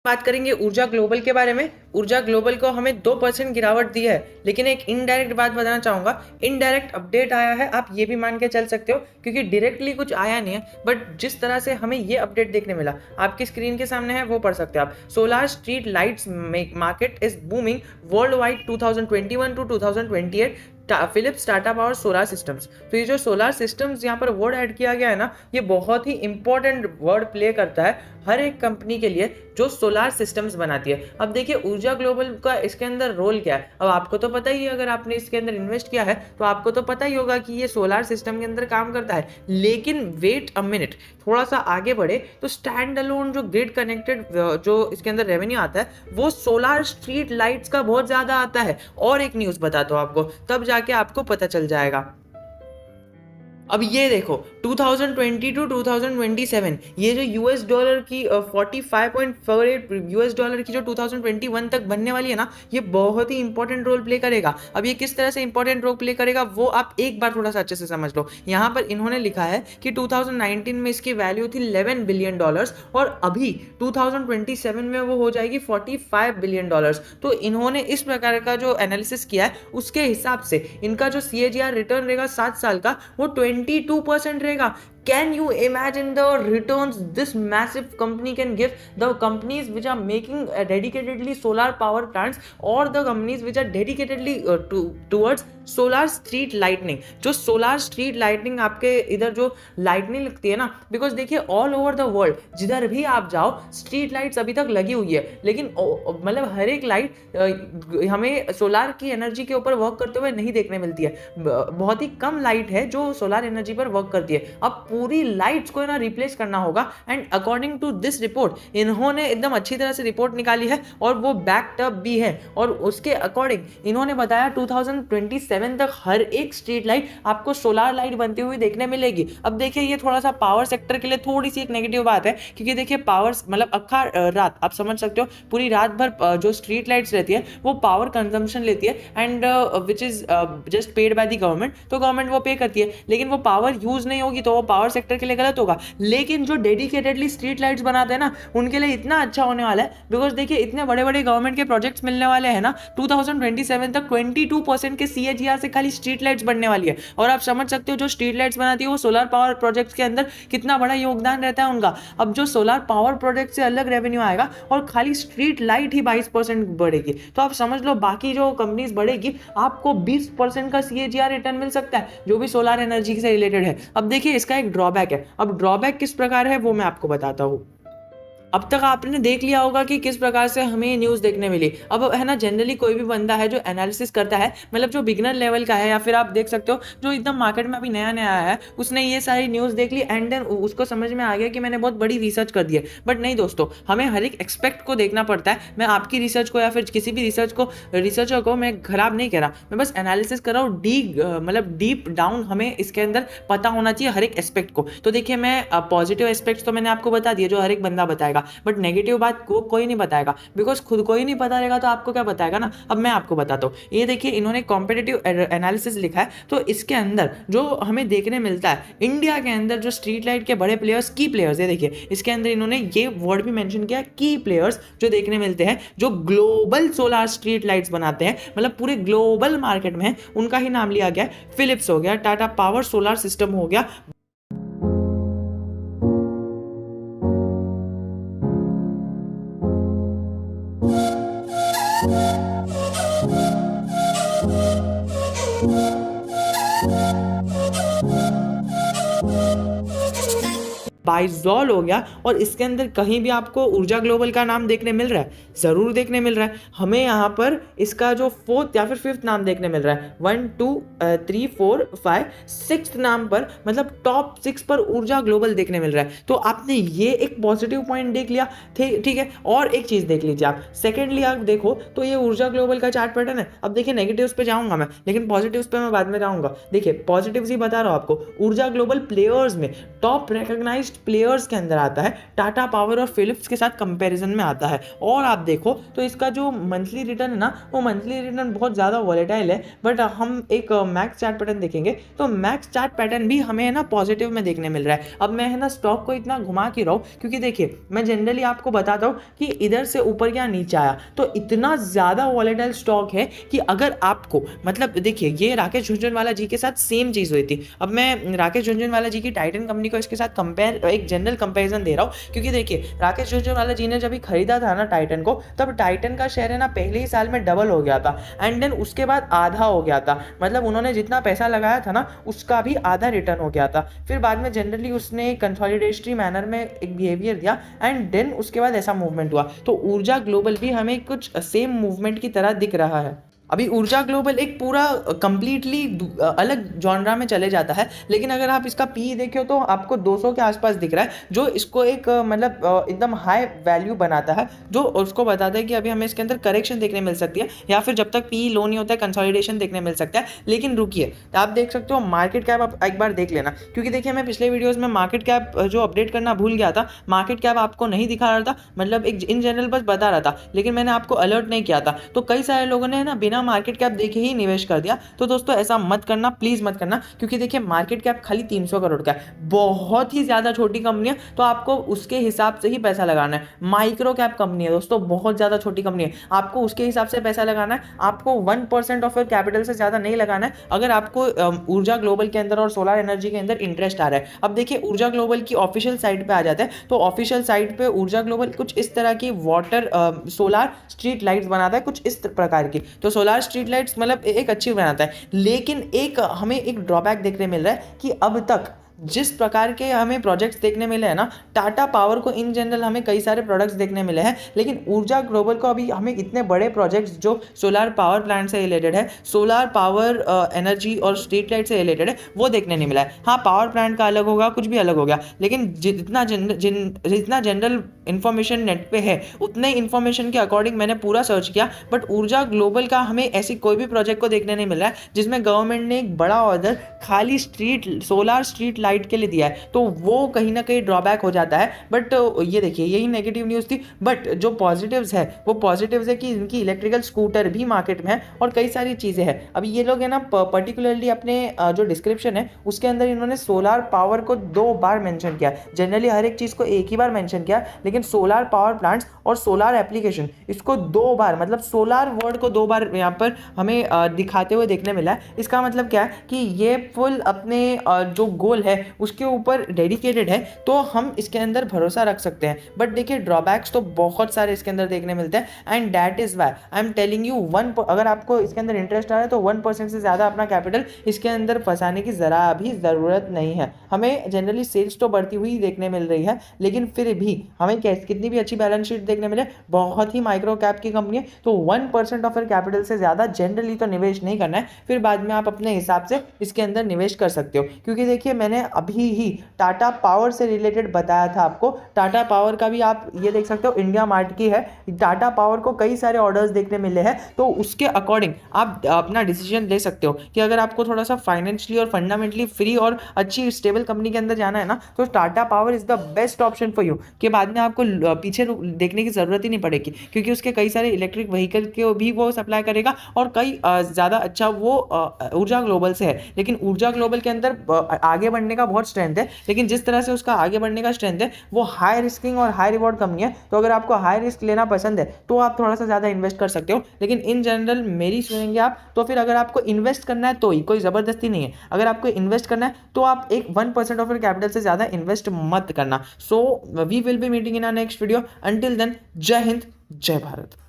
बात करेंगे ऊर्जा ग्लोबल के बारे में। ऊर्जा ग्लोबल को हमें 2% गिरावट दी है, लेकिन एक इनडायरेक्ट बात बताना चाहूंगा। इनडायरेक्ट अपडेट आया है, आप ये भी मान के चल सकते हो, क्योंकि डायरेक्टली कुछ आया नहीं है, बट जिस तरह से हमें ये अपडेट देखने मिला आपकी स्क्रीन के सामने है, वो पढ़ सकते हो आप। Solar street lights market is booming worldwide 2021 to 2028 Philips Tata Power solar systems. तो ये जो सोलार सिस्टम्स यहाँ पर वर्ड ऐड किया गया है ना, ये बहुत ही इंपॉर्टेंट वर्ड प्ले करता है हर एक कंपनी के लिए जो सोलार सिस्टम्स बनाती है। अब देखिए ऊर्जा ग्लोबल का इसके अंदर रोल क्या है। अब आपको तो पता ही है, अगर आपने इसके अंदर इन्वेस्ट किया है तो आपको तो पता ही होगा कि ये सोलार सिस्टम के अंदर काम करता है। लेकिन वेट अ मिनट, थोड़ा सा आगे बढ़े तो स्टैंड अलोन जो ग्रिड कनेक्टेड जो इसके अंदर रेवेन्यू आता है वो सोलार स्ट्रीट लाइट्स का बहुत ज्यादा आता है। और एक न्यूज बताता हूँ आपको, तब जाके आपको पता चल जाएगा। अब ये देखो 2020 टू 2027 ये जो यूएस डॉलर की 45.48 यूएस डॉलर की जो 2021 तक बनने वाली है ना, ये बहुत ही इंपॉर्टेंट रोल प्ले करेगा। अब ये किस तरह से इंपॉर्टेंट रोल प्ले करेगा वो आप एक बार थोड़ा सा अच्छे से समझ लो। यहाँ पर इन्होंने लिखा है कि 2019 में इसकी वैल्यू थी $11 बिलियन और अभी 2027 में वो हो जाएगी $45 बिलियन। तो इन्होंने इस प्रकार का जो एनालिसिस किया है उसके हिसाब से इनका जो CAGR रिटर्न रहेगा 7 साल का वो 22% रहेगा। Can you imagine the returns this massive company can give? The companies which are making dedicatedly solar power plants or the companies which are dedicatedly towards solar street lightning. जो solar street lightning आपके इधर जो lightning लगती है ना, because देखिए all over the world जिधर भी आप जाओ स्ट्रीट लाइट्स अभी तक लगी हुई है, लेकिन मतलब हर एक लाइट हमें सोलार की एनर्जी के ऊपर वर्क करते हुए नहीं देखने मिलती है। बहुत ही कम लाइट है जो सोलार एनर्जी पर वर्क करती है। अब पूरी लाइट्स को ना रिप्लेस करना होगा, and according to this report इन्होंने एकदम अच्छी तरह से रिपोर्ट निकाली है और वो बैक्ड अप भी है। और उसके अकॉर्डिंग इन्होंने बताया 2027 तक हर एक स्ट्रीट लाइट आपको सोलार लाइट बनती हुई देखने मिलेगी। अब देखिए ये थोड़ा सा पावर सेक्टर के लिए थोड़ी सी एक नेगेटिव बात है, क्योंकि देखिए पावर मतलब अक्खा रात आप समझ सकते हो, पूरी रात भर जो स्ट्रीट लाइट्स रहती है वो पावर कंजम्पशन लेती है, and which is just paid by the government. तो गवर्नमेंट वो पे करती है, लेकिन वो पावर यूज नहीं होगी तो वो पावर सेक्टर के लिए गलत होगा। लेकिन जो डेडिकेटेडली स्ट्रीट लाइट्स बनाते हैं ना, उनके लिए इतना अच्छा होने वाला है, बिकॉज देखिए इतने बड़े बड़े गवर्नमेंट के प्रोजेक्ट्स मिलने वाले हैं ना, 2027 तक 22% के CAGR से खाली स्ट्रीट लाइट्स बनने वाली है। और आप समझ सकते हो जो स्ट्रीट लाइट्स बनाती है वो सोलर पावर प्रोजेक्ट्स के अंदर कितना बड़ा योगदान रहता है उनका। अब जो सोलर पावर प्रोजेक्ट से अलग रेवेन्यू आएगा और खाली स्ट्रीट लाइट ही 22% बढ़ेगी, तो आप समझ लो बाकी जो कंपनीज बढ़ेगी आपको 20% का CAGR रिटर्न मिल सकता है जो भी सोलर एनर्जी से रिलेटेड है। अब देखिए इसका एक ड्रॉबैक है। अब ड्रॉबैक किस प्रकार है वो मैं आपको बताता हूँ। अब तक आपने देख लिया होगा कि किस प्रकार से हमें न्यूज़ देखने मिली। अब है ना जनरली कोई भी बंदा है जो एनालिसिस करता है, मतलब जो बिगनर लेवल का है, या फिर आप देख सकते हो जो एकदम मार्केट में अभी नया नया आया है, उसने ये सारी न्यूज़ देख ली एंड देन उसको समझ में आ गया कि मैंने बहुत बड़ी रिसर्च कर दी है। बट नहीं दोस्तों, हमें हर एक एक्सपेक्ट को देखना पड़ता है। मैं आपकी रिसर्च को या फिर किसी भी रिसर्चर को मैं खराब नहीं कह रहा, मैं बस एनालिसिस कर रहा हूँ। मतलब डीप डाउन हमें इसके अंदर पता होना चाहिए हर एक एस्पेक्ट को। तो देखिए मैं पॉजिटिव एस्पेक्ट्स तो मैंने आपको बता दिया जो हर एक बंदा बताएगा, बट नेगेटिव बात को कोई नहीं बताएगा, बिकॉज खुद को ही नहीं पता रहेगा तो आपको क्या बताएगा ना। अब मैं आपको बताता हूँ, ये देखिए इन्होंने कॉम्पिटिटिव एनालिसिस लिखा है, तो इसके अंदर जो हमें देखने मिलता है इंडिया के अंदर जो स्ट्रीट लाइट के बड़े प्लेयर्स, की प्लेयर्स, ये देखिए इसके अंदर इन्होंने ये वर्ड भी मेंशन किया, की प्लेयर्स जो देखने मिलते हैं जो ग्लोबल सोलार स्ट्रीट लाइट्स बनाते हैं, मतलब पूरे ग्लोबल मार्केट में है, उनका ही नाम लिया गया। फिलिप्स हो गया, टाटा पावर सोलार सिस्टम हो गया, बाइजॉल हो गया, और इसके अंदर कहीं भी आपको ऊर्जा ग्लोबल का नाम देखने मिल रहा है? ज़रूर देखने मिल रहा है। हमें यहाँ पर इसका जो 4th या फिर 5th नाम देखने मिल रहा है, 1 2 3 4 5 6th नाम पर, मतलब टॉप 6 पर ऊर्जा ग्लोबल देखने मिल रहा है। तो आपने ये एक पॉजिटिव पॉइंट देख लिया, ठीक है। और एक चीज़ देख लीजिए आप, सेकेंडली आप देखो तो ये ऊर्जा ग्लोबल का चार्ट पैटर्न है। अब देखिए नेगेटिव्स पे जाऊँगा मैं, लेकिन पॉजिटिव्स पे मैं बाद में जाऊँगा। देखिए पॉजिटिव्स ही बता रहा हूँ आपको, ऊर्जा ग्लोबल प्लेयर्स में टॉप रिकॉग्नाइज्ड प्लेयर्स के अंदर आता है, टाटा पावर और फिलिप्स के साथ कंपैरिजन में आता है। और आप देखो तो इसका जो मंथली रिटर्न है ना, वो मंथली रिटर्न बहुत ज़्यादा वॉलेटाइल है, बट हम एक मैक्स चार्ट पैटर्न देखेंगे तो मैक्स चार्ट पैटर्न भी हमें है ना पॉजिटिव में देखने मिल रहा है। अब मैं है ना स्टॉक को इतना घुमा के रहा हूँ क्योंकि देखिए मैं जनरली आपको बताता हूँ कि इधर से ऊपर या नीचे आया तो इतना ज़्यादा वॉलेटाइल स्टॉक है कि अगर आपको मतलब देखिए ये राकेश झुनझुनवाला जी के साथ सेम चीज़ हुई थी। अब मैं राकेश झुनझुनवाला जी की टाइटन कंपनी को इसके साथ कंपेयर एक जनरल कंपेरिजन दे रहा हूँ क्योंकि देखिए राकेश झुनझुनवाला जी ने जब खरीदा था ना टाइटन को, तब टाइटन का शेयर है ना पहले ही साल में डबल हो गया था एंड देन उसके बाद आधा हो गया था। मतलब उन्होंने जितना पैसा लगाया था ना उसका भी आधा रिटर्न हो गया था। फिर बाद में जनरली उसने कंसोलिडेटरी मैनर में एक बिहेवियर दिया एंड देन उसके बाद ऐसा मूवमेंट हुआ। तो ऊर्जा ग्लोबल भी हमें कुछ सेम मूवमेंट की तरह दिख रहा है। अभी ऊर्जा ग्लोबल एक पूरा कंप्लीटली अलग जॉनरा में चले जाता है, लेकिन अगर आप इसका पी देखो तो आपको 200 के आसपास दिख रहा है, जो इसको एक मतलब एकदम हाई वैल्यू बनाता है, जो उसको बताता है कि अभी हमें इसके अंदर करेक्शन देखने मिल सकती है या फिर जब तक पी लो नहीं होता है कंसोलिडेशन देखने मिल सकता है। लेकिन रुकिए, आप देख सकते हो मार्केट कैप आप एक बार देख लेना, क्योंकि देखिए मैं पिछले वीडियोज़ में मार्केट कैप जो अपडेट करना भूल गया था, मार्केट कैप आपको नहीं दिखा रहा था, मतलब एक इन जनरल बस बता रहा था, लेकिन मैंने आपको अलर्ट नहीं किया था। तो कई सारे लोगों ने ना बिना मार्केट कैप देखे ही निवेश कर दिया। तो दोस्तों ऐसा मत करना, प्लीज मत करना, क्योंकि देखिए मार्केट कैप खाली 300 करोड़ का है, बहुत ही ज्यादा छोटी कंपनी है, तो आपको उसके हिसाब से ही पैसा लगाना है। माइक्रो कैप कंपनी है दोस्तों, बहुत ज्यादा छोटी कंपनी है, आपको उसके हिसाब से पैसा लगाना है। आपको 1% ऑफ योर कैपिटल से ज्यादा नहीं लगाना है अगर आपको ऊर्जा ग्लोबल के अंदर और सोलर एनर्जी के अंदर इंटरेस्ट आ रहा है। अब देखिए ऊर्जा ग्लोबल की ऑफिशियल साइट पे आ जाते हैं, तो ऑफिशियल साइट पे ऊर्जा ग्लोबल कुछ इस तरह की वाटर सोलर स्ट्रीट लाइट्स बनाता है, कुछ इस प्रकार की। तो सोलर स्ट्रीट लाइट्स मतलब एक अच्छी बनाता है, लेकिन एक हमें एक ड्रॉबैक देखने मिल रहा है कि अब तक जिस प्रकार के हमें प्रोजेक्ट्स देखने मिले हैं ना, टाटा पावर को इन जनरल हमें कई सारे प्रोडक्ट्स देखने मिले हैं, लेकिन ऊर्जा ग्लोबल को अभी हमें इतने बड़े प्रोजेक्ट्स जो सोलर पावर प्लांट से रिलेटेड है, सोलर पावर एनर्जी और स्ट्रीट लाइट से रिलेटेड है, वो देखने नहीं मिला है। हाँ, पावर प्लांट का अलग होगा, कुछ भी अलग हो गया, लेकिन जितना जनरल इन्फॉर्मेशन नेट पे है उतने इन्फॉर्मेशन के अकॉर्डिंग मैंने पूरा सर्च किया, बट ऊर्जा ग्लोबल का हमें ऐसी कोई भी प्रोजेक्ट को देखने नहीं मिल रहा है जिसमें गवर्नमेंट ने एक बड़ा ऑर्डर खाली सोलर स्ट्रीट लाइट के लिए दिया है। तो वो कहीं ना कहीं ड्रॉबैक हो जाता है। बट ये देखिए यही नेगेटिव न्यूज़ थी, बट जो पॉजिटिव्स है वो पॉजिटिव्स है कि इनकी इलेक्ट्रिकल स्कूटर भी मार्केट में है और कई सारी चीज़ें हैं। अभी ये लोग है ना पर्टिकुलरली अपने जो डिस्क्रिप्शन है उसके अंदर इन्होंने सोलर पावर को 2 बार मेंशन किया। जनरली हर एक चीज़ को एक ही बार मेंशन किया, लेकिन सोलर पावर प्लांट्स और सोलर एप्लीकेशन इसको 2 बार, मतलब सोलर वर्ड को 2 बार यहाँ पर हमें दिखाते हुए देखने मिला है। इसका मतलब क्या है कि ये फुल अपने जो गोल है उसके ऊपर डेडिकेटेड है, तो हम इसके अंदर भरोसा रख सकते हैं। बट देखिए ड्रॉबैक्स तो बहुत सारे इसके अंदर देखने मिलते हैं and that is why I am telling you अगर आपको इसके अंदर इंटरेस्ट आ रहा है तो 1% से ज़्यादा अपना कैपिटल इसके अंदर फंसाने की ज़रा भी ज़रूरत नहीं है। हमें जनरली सेल्स तो बढ़ती हुई देखने मिल रही है, लेकिन फिर भी हमें कितनी भी अच्छी बैलेंस शीट देखने मिले, बहुत ही माइक्रो कैप की कंपनी है, तो 1% ऑफ योर कैपिटल से ज़्यादा जनरली तो निवेश नहीं करना है। फिर बाद में आप अपने हिसाब से इसके अंदर निवेश कर सकते हो, क्योंकि देखिए मैंने अभी ही टाटा पावर से रिलेटेड बताया था आपको। टाटा पावर का भी आप ये देख सकते हो, इंडिया मार्ट की है, टाटा पावर को कई सारे ऑर्डर्स देखने मिले हैं, तो उसके अकॉर्डिंग आप अपना डिसीजन ले सकते हो कि अगर आपको थोड़ा सा फाइनेंशियली और फंडामेंटली फ्री और अच्छी स्टेबल कंपनी के अंदर जाना है ना, तो Tata power is the best option for you, कि बाद में आपको पीछे देखने की जरूरत ही नहीं पड़ेगी, क्योंकि उसके कई सारे इलेक्ट्रिक व्हीकल के भी वो सप्लाई करेगा और कई ज़्यादा अच्छा वो ऊर्जा ग्लोबल से है। लेकिन ऊर्जा ग्लोबल के अंदर आगे बढ़ने का बहुत स्ट्रेंथ है, लेकिन जिस तरह से उसका आगे बढ़ने का स्ट्रेंथ है वो हाई रिस्किंग और हाई रिवॉर्ड कंपनी है। तो अगर आपको हाई रिस्क लेना पसंद है तो आप थोड़ा सा ज़्यादा इन्वेस्ट कर सकते हो, लेकिन इन जनरल मेरी सुनेंगे आप तो फिर अगर आपको इन्वेस्ट करना है तो ही, कोई ज़बरदस्ती नहीं है, अगर आपको इन्वेस्ट करना है तो आप एक 1% ऑफ योर कैपिटल से ज़्यादा इन्वेस्ट मत करना। So we will be meeting in our next video. Until then, जय हिंद, जय भारत।